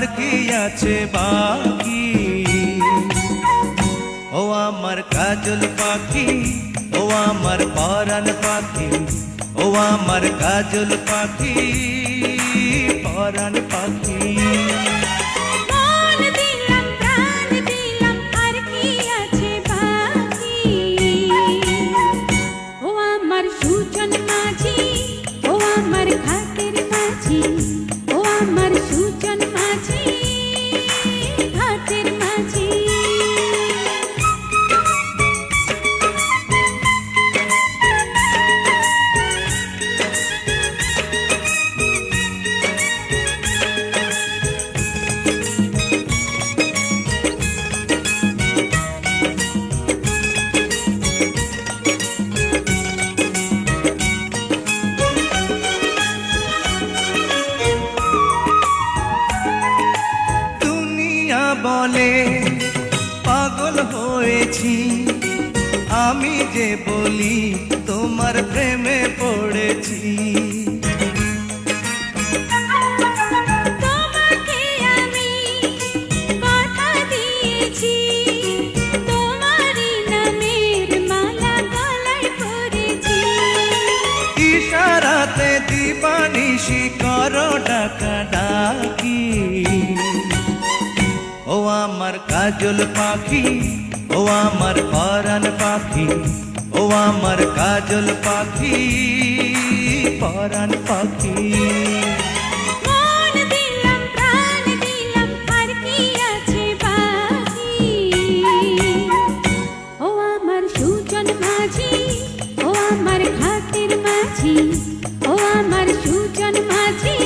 আর কি আছে বাকি। ও আমার কাজল পাখি, ও আমার পরাণ পাখি, ও আমার কাজল পাখি, পরাণ পাখি। বলে পাগল হয়েছি, আমি যে বলি তোমার প্রেমে পড়েছি। তোমাকে আমি কথা দিয়েছি, তোমারই নামের মালা গলায় পরেছি। ইশারাতে দিবানিশি করো ডাকাডাকি। ও আমার কাজল পাখি, ও আমার পরাণ পাখি, ও আমার কাজল পাখি, পরাণ পাখি। মন দিলাম প্রাণ দিলাম আর কি আছে বাকি। ও আমার সুজন মাঝি, ও আমার ঘাটের মাঝি, ও আমার সুজন মাঝি,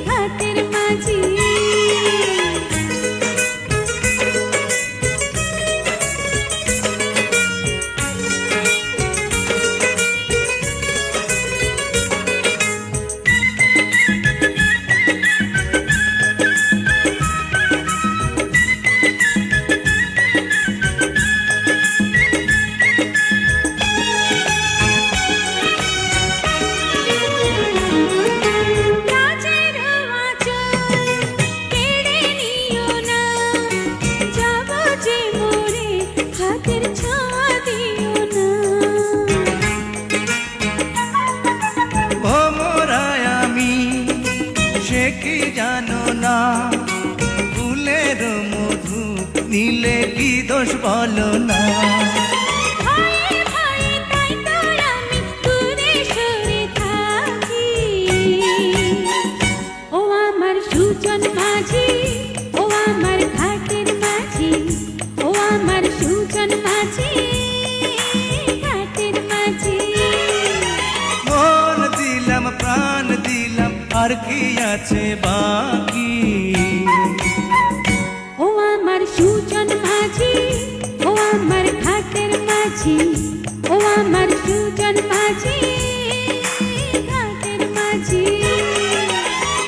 ঘাটের মাঝি। কি জানো না ফুলের মধু নিলে কি দোষ বলো না। ও আমার সুজন মাঝি, ও আমার ঘাটের মাঝি, ও আমার সুজন মাঝি, ঘাটের মাঝি। মন দিলাম প্রাণ দিলাম আর কি আছে বাকি। ও আমার সুজন মাঝি, ও আমার ঘাটের মাঝি, ও আমার সুজন মাঝি, ঘাটের মাঝি।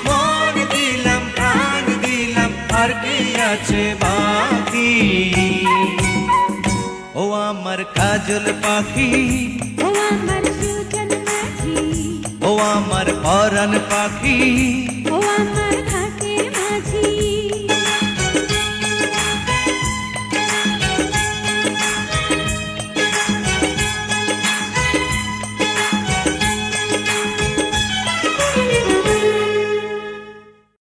মন দিলাম প্রাণ দিলাম আর কি আছে বাকি। ও আমার কাজল পাখি, ও আমার সুজন মাঝি, ও আমার পরাণ পাখি, ও আমার